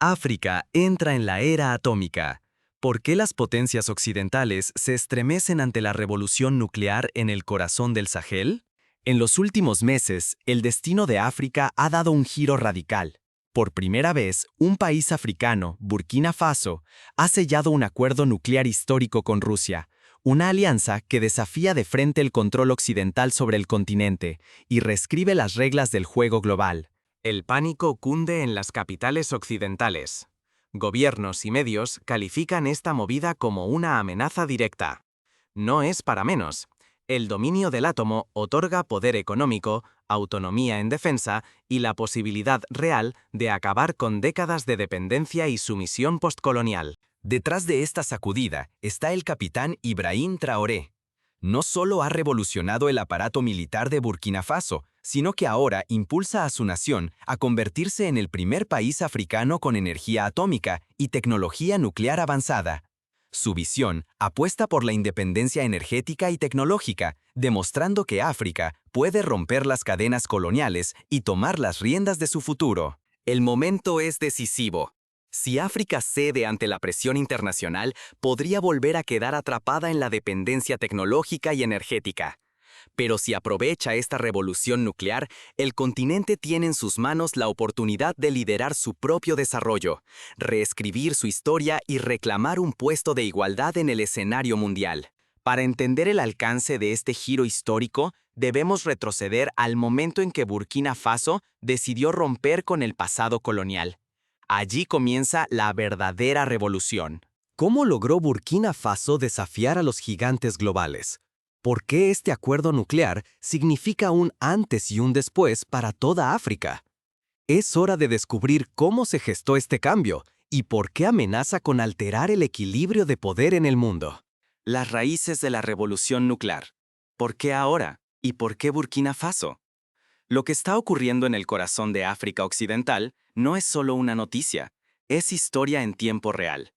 África entra en la era atómica. ¿Por qué las potencias occidentales se estremecen ante la revolución nuclear en el corazón del Sahel? En los últimos meses, el destino de África ha dado un giro radical. Por primera vez, un país africano, Burkina Faso, ha sellado un acuerdo nuclear histórico con Rusia, una alianza que desafía de frente el control occidental sobre el continente y reescribe las reglas del juego global. El pánico cunde en las capitales occidentales. Gobiernos y medios califican esta movida como una amenaza directa. No es para menos. El dominio del átomo otorga poder económico, autonomía en defensa y la posibilidad real de acabar con décadas de dependencia y sumisión postcolonial. Detrás de esta sacudida está el capitán Ibrahim Traoré. No solo ha revolucionado el aparato militar de Burkina Faso, sino que ahora impulsa a su nación a convertirse en el primer país africano con energía atómica y tecnología nuclear avanzada. Su visión apuesta por la independencia energética y tecnológica, demostrando que África puede romper las cadenas coloniales y tomar las riendas de su futuro. El momento es decisivo. Si África cede ante la presión internacional, podría volver a quedar atrapada en la dependencia tecnológica y energética. Pero si aprovecha esta revolución nuclear, el continente tiene en sus manos la oportunidad de liderar su propio desarrollo, reescribir su historia y reclamar un puesto de igualdad en el escenario mundial. Para entender el alcance de este giro histórico, debemos retroceder al momento en que Burkina Faso decidió romper con el pasado colonial. Allí comienza la verdadera revolución. ¿Cómo logró Burkina Faso desafiar a los gigantes globales? ¿Por qué este acuerdo nuclear significa un antes y un después para toda África? Es hora de descubrir cómo se gestó este cambio y por qué amenaza con alterar el equilibrio de poder en el mundo. Las raíces de la revolución nuclear. ¿Por qué ahora? ¿Y por qué Burkina Faso? Lo que está ocurriendo en el corazón de África Occidental no es solo una noticia, es historia en tiempo real.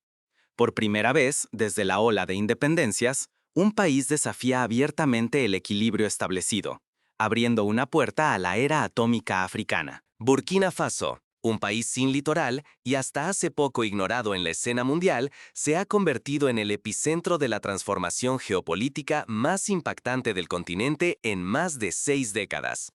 Por primera vez, desde la ola de independencias, un país desafía abiertamente el equilibrio establecido, abriendo una puerta a la era atómica africana. Burkina Faso, un país sin litoral y hasta hace poco ignorado en la escena mundial, se ha convertido en el epicentro de la transformación geopolítica más impactante del continente en más de 6 décadas.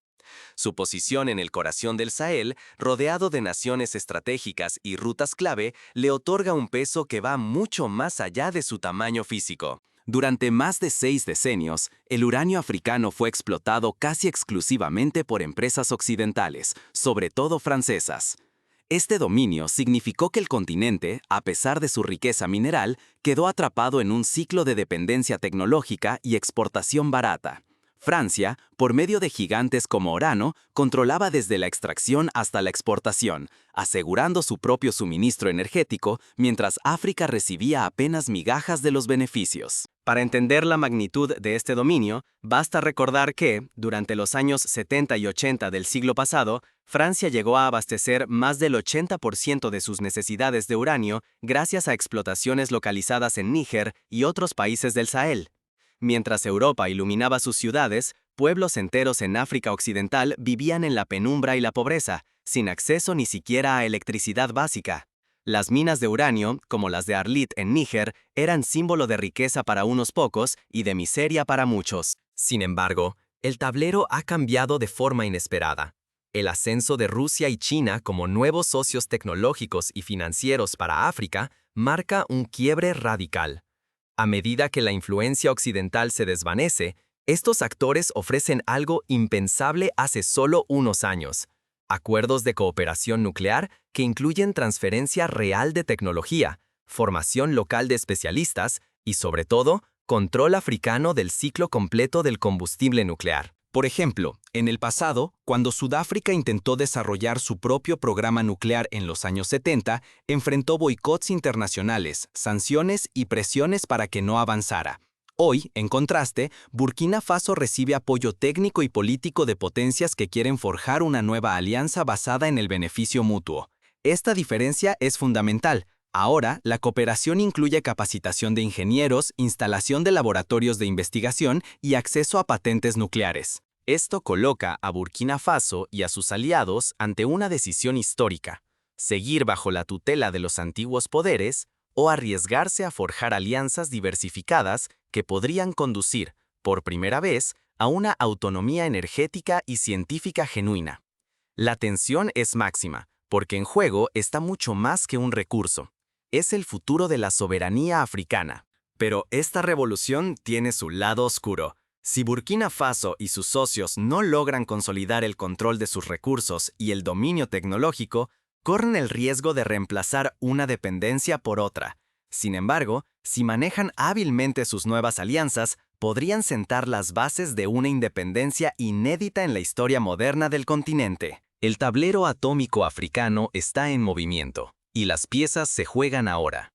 Su posición en el corazón del Sahel, rodeado de naciones estratégicas y rutas clave, le otorga un peso que va mucho más allá de su tamaño físico. Durante más de 6 decenios, el uranio africano fue explotado casi exclusivamente por empresas occidentales, sobre todo francesas. Este dominio significó que el continente, a pesar de su riqueza mineral, quedó atrapado en un ciclo de dependencia tecnológica y exportación barata. Francia, por medio de gigantes como Orano, controlaba desde la extracción hasta la exportación, asegurando su propio suministro energético, mientras África recibía apenas migajas de los beneficios. Para entender la magnitud de este dominio, basta recordar que, durante los años 70 y 80 del siglo pasado, Francia llegó a abastecer más del 80% de sus necesidades de uranio gracias a explotaciones localizadas en Níger y otros países del Sahel. Mientras Europa iluminaba sus ciudades, pueblos enteros en África Occidental vivían en la penumbra y la pobreza, sin acceso ni siquiera a electricidad básica. Las minas de uranio, como las de Arlit en Níger, eran símbolo de riqueza para unos pocos y de miseria para muchos. Sin embargo, el tablero ha cambiado de forma inesperada. El ascenso de Rusia y China como nuevos socios tecnológicos y financieros para África marca un quiebre radical. A medida que la influencia occidental se desvanece, estos actores ofrecen algo impensable hace solo unos años: acuerdos de cooperación nuclear que incluyen transferencia real de tecnología, formación local de especialistas y, sobre todo, control africano del ciclo completo del combustible nuclear. Por ejemplo, en el pasado, cuando Sudáfrica intentó desarrollar su propio programa nuclear en los años 70, enfrentó boicots internacionales, sanciones y presiones para que no avanzara. Hoy, en contraste, Burkina Faso recibe apoyo técnico y político de potencias que quieren forjar una nueva alianza basada en el beneficio mutuo. Esta diferencia es fundamental. Ahora, la cooperación incluye capacitación de ingenieros, instalación de laboratorios de investigación y acceso a patentes nucleares. Esto coloca a Burkina Faso y a sus aliados ante una decisión histórica: seguir bajo la tutela de los antiguos poderes o arriesgarse a forjar alianzas diversificadas que podrían conducir, por primera vez, a una autonomía energética y científica genuina. La tensión es máxima, porque en juego está mucho más que un recurso. Es el futuro de la soberanía africana. Pero esta revolución tiene su lado oscuro. Si Burkina Faso y sus socios no logran consolidar el control de sus recursos y el dominio tecnológico, corren el riesgo de reemplazar una dependencia por otra. Sin embargo, si manejan hábilmente sus nuevas alianzas, podrían sentar las bases de una independencia inédita en la historia moderna del continente. El tablero atómico africano está en movimiento, y las piezas se juegan ahora.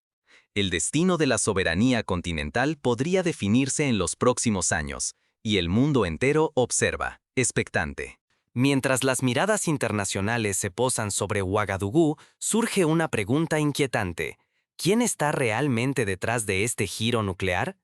El destino de la soberanía continental podría definirse en los próximos años, y el mundo entero observa, expectante. Mientras las miradas internacionales se posan sobre Ouagadougou, surge una pregunta inquietante. ¿Quién está realmente detrás de este giro nuclear?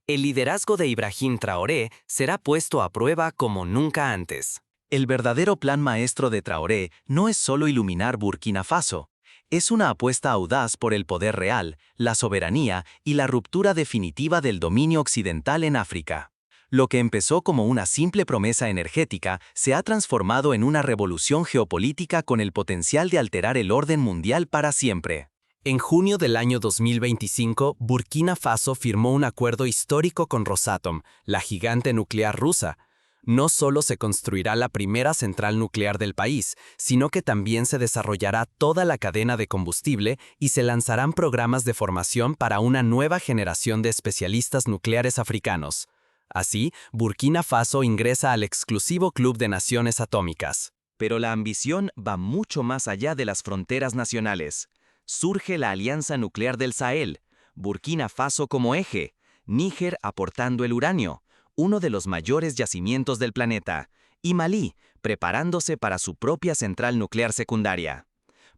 El liderazgo de Ibrahim Traoré será puesto a prueba como nunca antes. El verdadero plan maestro de Traoré no es solo iluminar Burkina Faso. Es una apuesta audaz por el poder real, la soberanía y la ruptura definitiva del dominio occidental en África. Lo que empezó como una simple promesa energética se ha transformado en una revolución geopolítica con el potencial de alterar el orden mundial para siempre. En junio del año 2025, Burkina Faso firmó un acuerdo histórico con Rosatom, la gigante nuclear rusa. No solo se construirá la primera central nuclear del país, sino que también se desarrollará toda la cadena de combustible y se lanzarán programas de formación para una nueva generación de especialistas nucleares africanos. Así, Burkina Faso ingresa al exclusivo Club de Naciones Atómicas. Pero la ambición va mucho más allá de las fronteras nacionales. Surge la Alianza Nuclear del Sahel, Burkina Faso como eje, Níger aportando el uranio, uno de los mayores yacimientos del planeta, y Malí, preparándose para su propia central nuclear secundaria.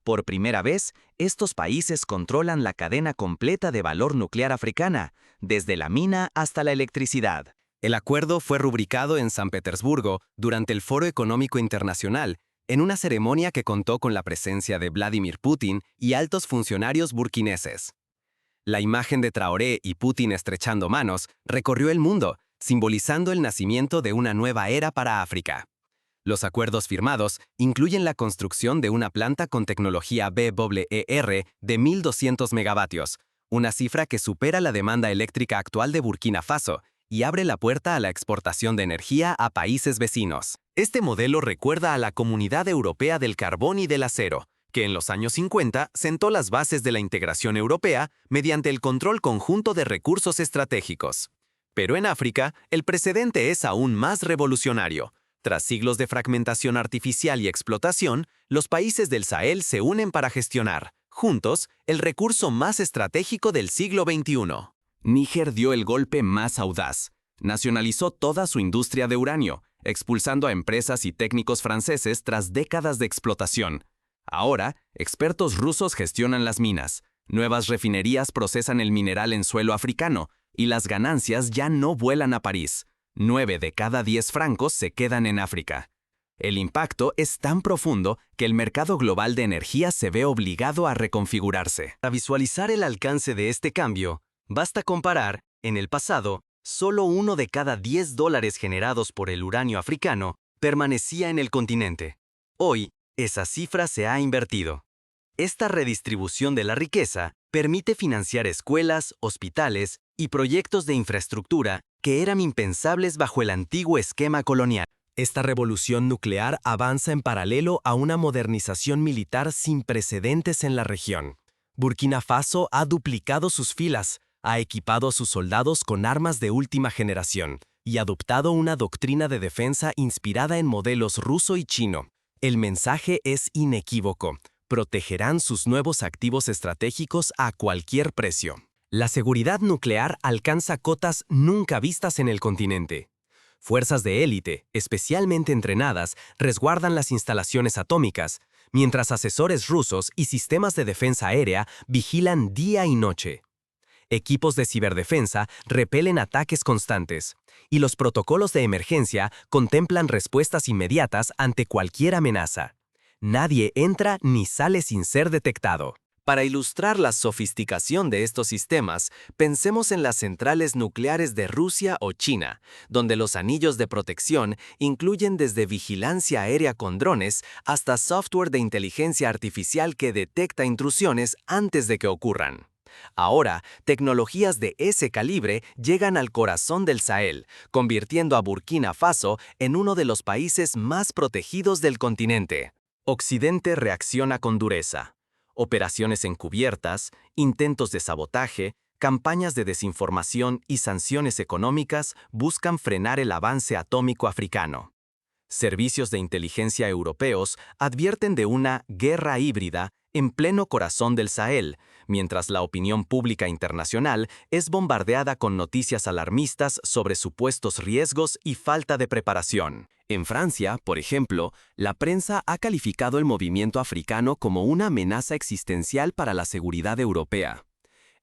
Por primera vez, estos países controlan la cadena completa de valor nuclear africana, desde la mina hasta la electricidad. El acuerdo fue rubricado en San Petersburgo durante el Foro Económico Internacional, en una ceremonia que contó con la presencia de Vladimir Putin y altos funcionarios burkineses. La imagen de Traoré y Putin estrechando manos recorrió el mundo, simbolizando el nacimiento de una nueva era para África. Los acuerdos firmados incluyen la construcción de una planta con tecnología BER de 1.200 megavatios, una cifra que supera la demanda eléctrica actual de Burkina Faso y abre la puerta a la exportación de energía a países vecinos. Este modelo recuerda a la Comunidad Europea del Carbón y del Acero, que en los años 50 sentó las bases de la integración europea mediante el control conjunto de recursos estratégicos. Pero en África, el precedente es aún más revolucionario. Tras siglos de fragmentación artificial y explotación, los países del Sahel se unen para gestionar, juntos, el recurso más estratégico del siglo XXI. Níger dio el golpe más audaz. Nacionalizó toda su industria de uranio, expulsando a empresas y técnicos franceses tras décadas de explotación. Ahora, expertos rusos gestionan las minas, nuevas refinerías procesan el mineral en suelo africano, y las ganancias ya no vuelan a París. 9 de cada 10 francos se quedan en África. El impacto es tan profundo que el mercado global de energía se ve obligado a reconfigurarse. Para visualizar el alcance de este cambio, basta comparar, en el pasado, solo 1 de cada 10 dólares generados por el uranio africano permanecía en el continente. Hoy, esa cifra se ha invertido. Esta redistribución de la riqueza permite financiar escuelas, hospitales y proyectos de infraestructura que eran impensables bajo el antiguo esquema colonial. Esta revolución nuclear avanza en paralelo a una modernización militar sin precedentes en la región. Burkina Faso ha duplicado sus filas, ha equipado a sus soldados con armas de última generación y ha adoptado una doctrina de defensa inspirada en modelos ruso y chino. El mensaje es inequívoco: protegerán sus nuevos activos estratégicos a cualquier precio. La seguridad nuclear alcanza cotas nunca vistas en el continente. Fuerzas de élite, especialmente entrenadas, resguardan las instalaciones atómicas, mientras asesores rusos y sistemas de defensa aérea vigilan día y noche. Equipos de ciberdefensa repelen ataques constantes, y los protocolos de emergencia contemplan respuestas inmediatas ante cualquier amenaza. Nadie entra ni sale sin ser detectado. Para ilustrar la sofisticación de estos sistemas, pensemos en las centrales nucleares de Rusia o China, donde los anillos de protección incluyen desde vigilancia aérea con drones hasta software de inteligencia artificial que detecta intrusiones antes de que ocurran. Ahora, tecnologías de ese calibre llegan al corazón del Sahel, convirtiendo a Burkina Faso en uno de los países más protegidos del continente. Occidente reacciona con dureza. Operaciones encubiertas, intentos de sabotaje, campañas de desinformación y sanciones económicas buscan frenar el avance atómico africano. Servicios de inteligencia europeos advierten de una guerra híbrida en pleno corazón del Sahel, mientras la opinión pública internacional es bombardeada con noticias alarmistas sobre supuestos riesgos y falta de preparación. En Francia, por ejemplo, la prensa ha calificado el movimiento africano como una amenaza existencial para la seguridad europea.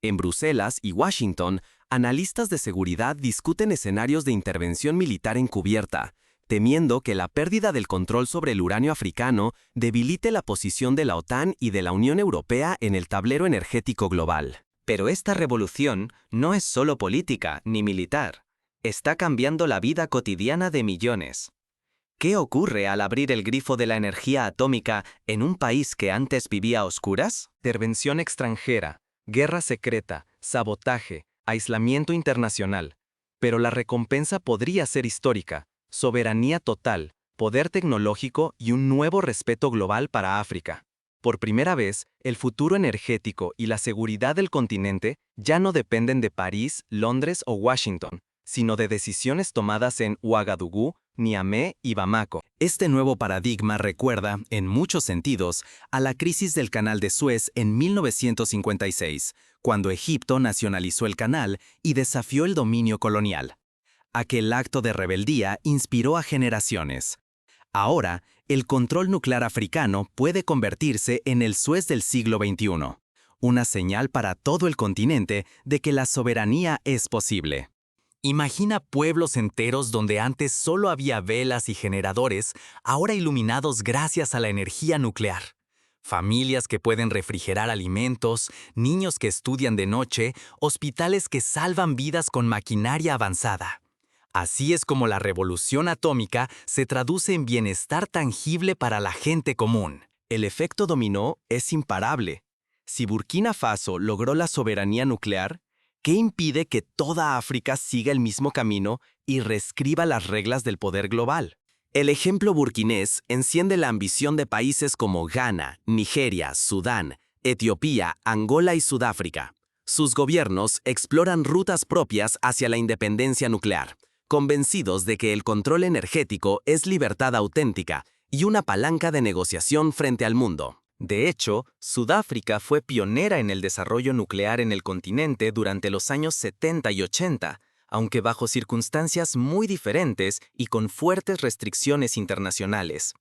En Bruselas y Washington, analistas de seguridad discuten escenarios de intervención militar encubierta, temiendo que la pérdida del control sobre el uranio africano debilite la posición de la OTAN y de la Unión Europea en el tablero energético global. Pero esta revolución no es solo política ni militar. Está cambiando la vida cotidiana de millones. ¿Qué ocurre al abrir el grifo de la energía atómica en un país que antes vivía a oscuras? Intervención extranjera, guerra secreta, sabotaje, aislamiento internacional. Pero la recompensa podría ser histórica. Soberanía total, poder tecnológico y un nuevo respeto global para África. Por primera vez, el futuro energético y la seguridad del continente ya no dependen de París, Londres o Washington, sino de decisiones tomadas en Ouagadougou, Niamey y Bamako. Este nuevo paradigma recuerda, en muchos sentidos, a la crisis del Canal de Suez en 1956, cuando Egipto nacionalizó el canal y desafió el dominio colonial. Aquel acto de rebeldía inspiró a generaciones. Ahora, el control nuclear africano puede convertirse en el Suez del siglo XXI, una señal para todo el continente de que la soberanía es posible. Imagina pueblos enteros donde antes solo había velas y generadores, ahora iluminados gracias a la energía nuclear. Familias que pueden refrigerar alimentos, niños que estudian de noche, hospitales que salvan vidas con maquinaria avanzada. Así es como la revolución atómica se traduce en bienestar tangible para la gente común. El efecto dominó es imparable. Si Burkina Faso logró la soberanía nuclear, ¿qué impide que toda África siga el mismo camino y reescriba las reglas del poder global? El ejemplo burkinés enciende la ambición de países como Ghana, Nigeria, Sudán, Etiopía, Angola y Sudáfrica. Sus gobiernos exploran rutas propias hacia la independencia nuclear, convencidos de que el control energético es libertad auténtica y una palanca de negociación frente al mundo. De hecho, Sudáfrica fue pionera en el desarrollo nuclear en el continente durante los años 70 y 80, aunque bajo circunstancias muy diferentes y con fuertes restricciones internacionales.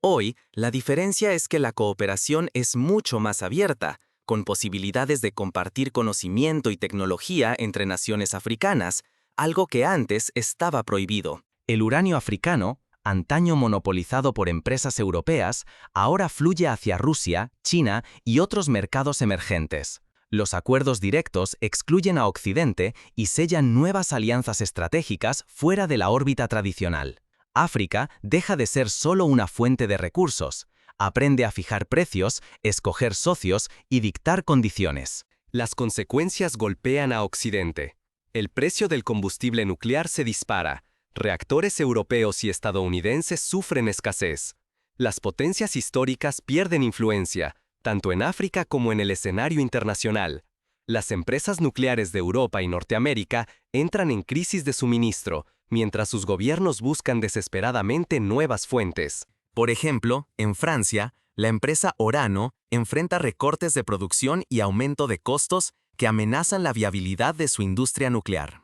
Hoy, la diferencia es que la cooperación es mucho más abierta, con posibilidades de compartir conocimiento y tecnología entre naciones africanas, algo que antes estaba prohibido. El uranio africano, antaño monopolizado por empresas europeas, ahora fluye hacia Rusia, China y otros mercados emergentes. Los acuerdos directos excluyen a Occidente y sellan nuevas alianzas estratégicas fuera de la órbita tradicional. África deja de ser solo una fuente de recursos, aprende a fijar precios, escoger socios y dictar condiciones. Las consecuencias golpean a Occidente. El precio del combustible nuclear se dispara. Reactores europeos y estadounidenses sufren escasez. Las potencias históricas pierden influencia, tanto en África como en el escenario internacional. Las empresas nucleares de Europa y Norteamérica entran en crisis de suministro, mientras sus gobiernos buscan desesperadamente nuevas fuentes. Por ejemplo, en Francia, la empresa Orano enfrenta recortes de producción y aumento de costos que amenazan la viabilidad de su industria nuclear.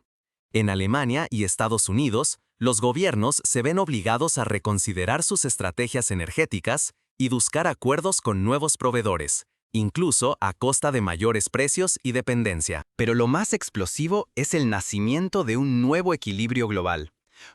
En Alemania y Estados Unidos, los gobiernos se ven obligados a reconsiderar sus estrategias energéticas y buscar acuerdos con nuevos proveedores, incluso a costa de mayores precios y dependencia. Pero lo más explosivo es el nacimiento de un nuevo equilibrio global.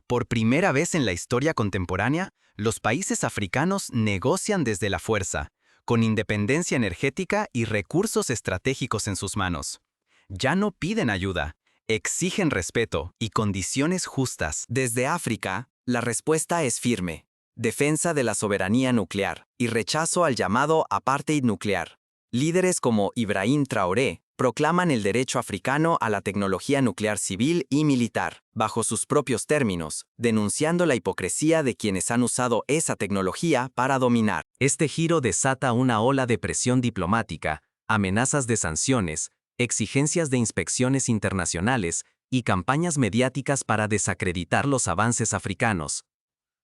Por primera vez en la historia contemporánea, Los países africanos negocian desde la fuerza, con independencia energética y recursos estratégicos en sus manos. Ya no piden ayuda, exigen respeto y condiciones justas. Desde África, la respuesta es firme: defensa de la soberanía nuclear y rechazo al llamado apartheid nuclear. Líderes como Ibrahim Traoré proclaman el derecho africano a la tecnología nuclear civil y militar, bajo sus propios términos, denunciando la hipocresía de quienes han usado esa tecnología para dominar. Este giro desata una ola de presión diplomática, amenazas de sanciones, exigencias de inspecciones internacionales y campañas mediáticas para desacreditar los avances africanos.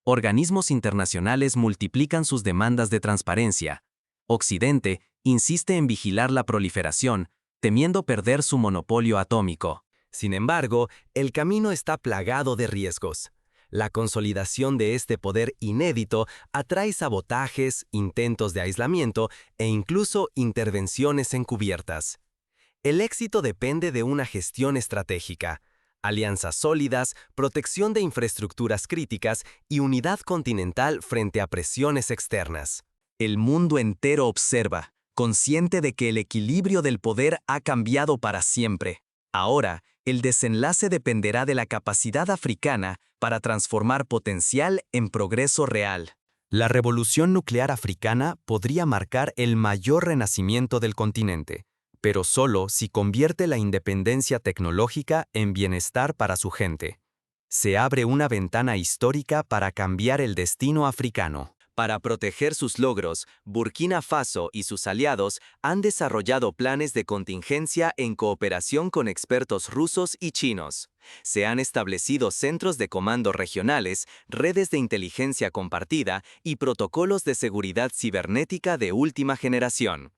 Organismos internacionales multiplican sus demandas de transparencia. Occidente insiste en vigilar la proliferación, temiendo perder su monopolio atómico. Sin embargo, el camino está plagado de riesgos. La consolidación de este poder inédito atrae sabotajes, intentos de aislamiento e incluso intervenciones encubiertas. El éxito depende de una gestión estratégica, alianzas sólidas, protección de infraestructuras críticas y unidad continental frente a presiones externas. El mundo entero observa, consciente de que el equilibrio del poder ha cambiado para siempre. Ahora, el desenlace dependerá de la capacidad africana para transformar potencial en progreso real. La revolución nuclear africana podría marcar el mayor renacimiento del continente, pero solo si convierte la independencia tecnológica en bienestar para su gente. Se abre una ventana histórica para cambiar el destino africano. Para proteger sus logros, Burkina Faso y sus aliados han desarrollado planes de contingencia en cooperación con expertos rusos y chinos. Se han establecido centros de comando regionales, redes de inteligencia compartida y protocolos de seguridad cibernética de última generación.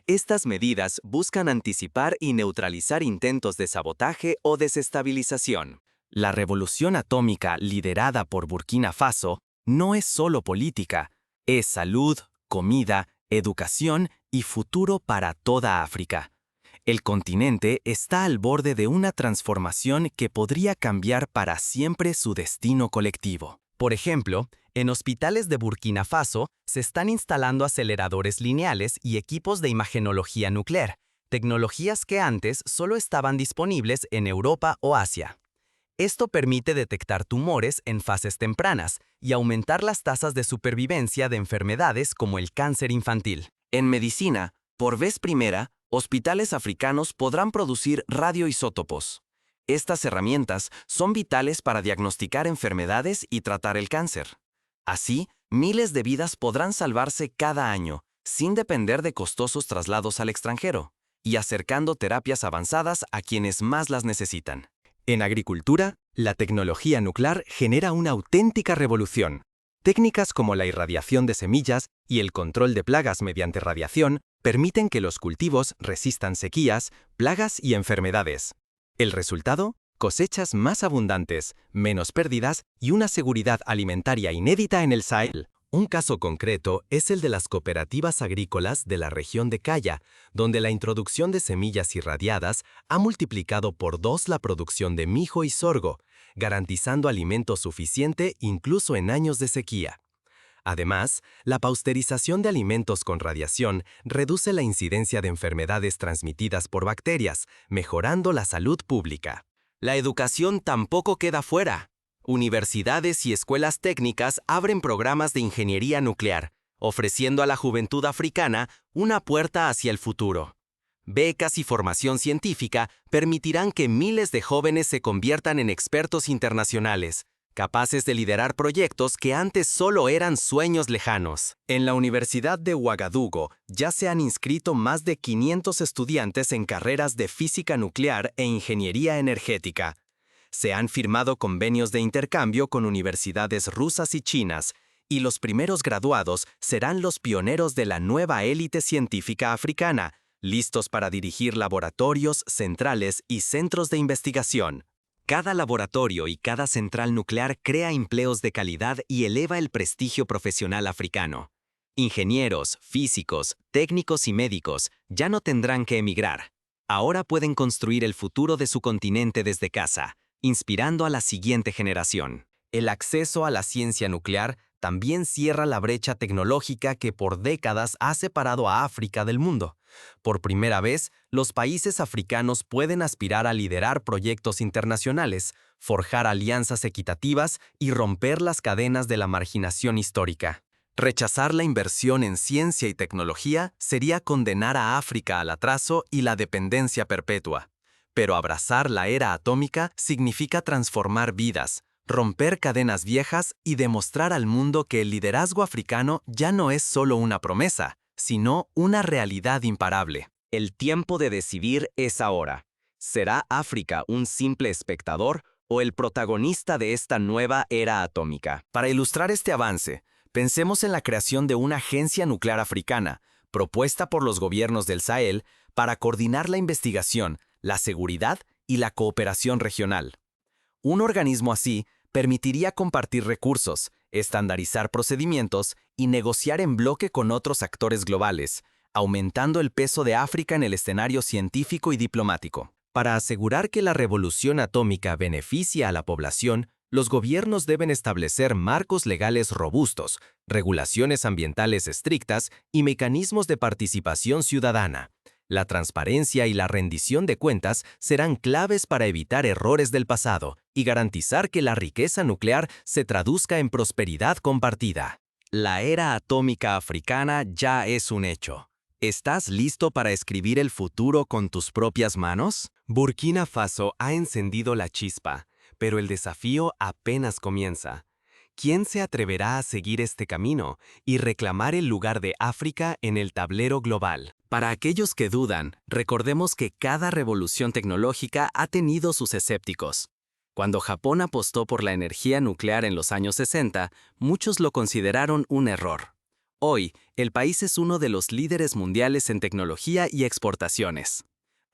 Estas medidas buscan anticipar y neutralizar intentos de sabotaje o desestabilización. La revolución atómica liderada por Burkina Faso no es solo política, es salud, comida, educación y futuro para toda África. El continente está al borde de una transformación que podría cambiar para siempre su destino colectivo. Por ejemplo, en hospitales de Burkina Faso se están instalando aceleradores lineales y equipos de imagenología nuclear, tecnologías que antes solo estaban disponibles en Europa o Asia. Esto permite detectar tumores en fases tempranas y aumentar las tasas de supervivencia de enfermedades como el cáncer infantil. En medicina, por vez primera, hospitales africanos podrán producir radioisótopos. Estas herramientas son vitales para diagnosticar enfermedades y tratar el cáncer. Así, miles de vidas podrán salvarse cada año, sin depender de costosos traslados al extranjero, y acercando terapias avanzadas a quienes más las necesitan. En agricultura, la tecnología nuclear genera una auténtica revolución. Técnicas como la irradiación de semillas y el control de plagas mediante radiación permiten que los cultivos resistan sequías, plagas y enfermedades. ¿El resultado? Cosechas más abundantes, menos pérdidas y una seguridad alimentaria inédita en el Sahel. Un caso concreto es el de las cooperativas agrícolas de la región de Kaya, donde la introducción de semillas irradiadas ha multiplicado por 2 la producción de mijo y sorgo, garantizando alimento suficiente incluso en años de sequía. Además, la pasteurización de alimentos con radiación reduce la incidencia de enfermedades transmitidas por bacterias, mejorando la salud pública. La educación tampoco queda fuera. Universidades y escuelas técnicas abren programas de ingeniería nuclear, ofreciendo a la juventud africana una puerta hacia el futuro. Becas y formación científica permitirán que miles de jóvenes se conviertan en expertos internacionales, capaces de liderar proyectos que antes solo eran sueños lejanos. En la Universidad de Ouagadougou ya se han inscrito más de 500 estudiantes en carreras de física nuclear e ingeniería energética. Se han firmado convenios de intercambio con universidades rusas y chinas, y los primeros graduados serán los pioneros de la nueva élite científica africana, listos para dirigir laboratorios, centrales y centros de investigación. Cada laboratorio y cada central nuclear crea empleos de calidad y eleva el prestigio profesional africano. Ingenieros, físicos, técnicos y médicos ya no tendrán que emigrar. Ahora pueden construir el futuro de su continente desde casa, inspirando a la siguiente generación. El acceso a la ciencia nuclear también cierra la brecha tecnológica que por décadas ha separado a África del mundo. Por primera vez, los países africanos pueden aspirar a liderar proyectos internacionales, forjar alianzas equitativas y romper las cadenas de la marginación histórica. Rechazar la inversión en ciencia y tecnología sería condenar a África al atraso y la dependencia perpetua. Pero abrazar la era atómica significa transformar vidas, romper cadenas viejas y demostrar al mundo que el liderazgo africano ya no es solo una promesa, sino una realidad imparable. El tiempo de decidir es ahora. ¿Será África un simple espectador o el protagonista de esta nueva era atómica? Para ilustrar este avance, pensemos en la creación de una agencia nuclear africana, propuesta por los gobiernos del Sahel, para coordinar la investigación, la seguridad y la cooperación regional. Un organismo así permitiría compartir recursos, estandarizar procedimientos y negociar en bloque con otros actores globales, aumentando el peso de África en el escenario científico y diplomático. Para asegurar que la revolución atómica beneficie a la población, los gobiernos deben establecer marcos legales robustos, regulaciones ambientales estrictas y mecanismos de participación ciudadana. La transparencia y la rendición de cuentas serán claves para evitar errores del pasado y garantizar que la riqueza nuclear se traduzca en prosperidad compartida. La era atómica africana ya es un hecho. ¿Estás listo para escribir el futuro con tus propias manos? Burkina Faso ha encendido la chispa, pero el desafío apenas comienza. ¿Quién se atreverá a seguir este camino y reclamar el lugar de África en el tablero global? Para aquellos que dudan, recordemos que cada revolución tecnológica ha tenido sus escépticos. Cuando Japón apostó por la energía nuclear en los años 60, muchos lo consideraron un error. Hoy, el país es uno de los líderes mundiales en tecnología y exportaciones.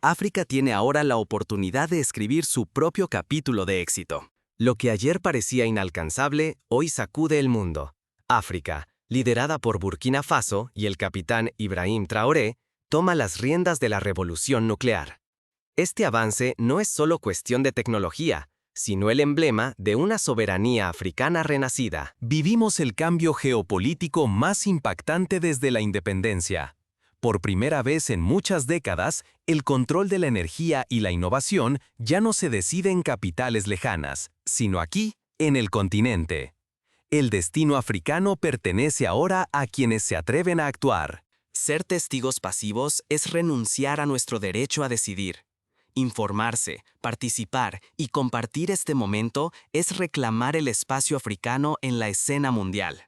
África tiene ahora la oportunidad de escribir su propio capítulo de éxito. Lo que ayer parecía inalcanzable, hoy sacude el mundo. África, liderada por Burkina Faso y el capitán Ibrahim Traoré, toma las riendas de la revolución nuclear. Este avance no es solo cuestión de tecnología, sino el emblema de una soberanía africana renacida. Vivimos el cambio geopolítico más impactante desde la independencia. Por primera vez en muchas décadas, el control de la energía y la innovación ya no se decide en capitales lejanas, sino aquí, en el continente. El destino africano pertenece ahora a quienes se atreven a actuar. Ser testigos pasivos es renunciar a nuestro derecho a decidir. Informarse, participar y compartir este momento es reclamar el espacio africano en la escena mundial.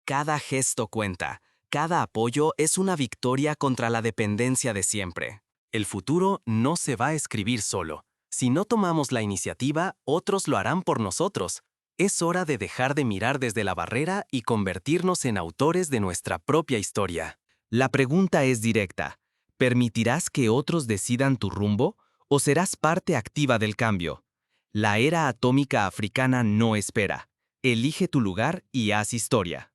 Cada gesto cuenta. Cada apoyo es una victoria contra la dependencia de siempre. El futuro no se va a escribir solo. Si no tomamos la iniciativa, otros lo harán por nosotros. Es hora de dejar de mirar desde la barrera y convertirnos en autores de nuestra propia historia. La pregunta es directa. ¿Permitirás que otros decidan tu rumbo o serás parte activa del cambio? La era atómica africana no espera. Elige tu lugar y haz historia.